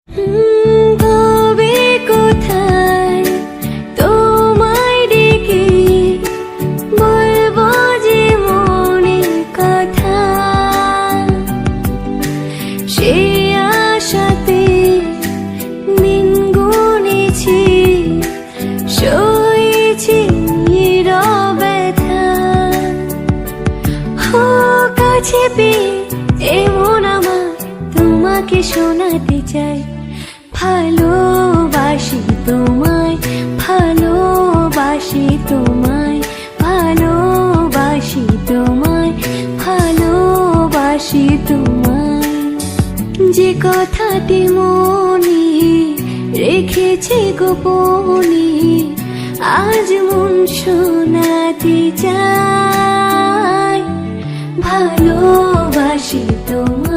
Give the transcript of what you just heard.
কবে কোথায় তোমায় ডেকে বলবো যে মনের কথা, সে আশাতে দিন গুনেছি, সয়েছি ব্যথা। কাছে পেয়ে এমন আমার তোমাকে শোনাতে চাই, ভালোবাসি তোমায়, ভালোবাসি তোমায়, ভালোবাসি তোমায়, ভালোবাসি তোমায়। যে কথাটি মনে রেখেছি গোপনে, আজ মন শোনাতে চাই, ভালোবাসি তোমায়।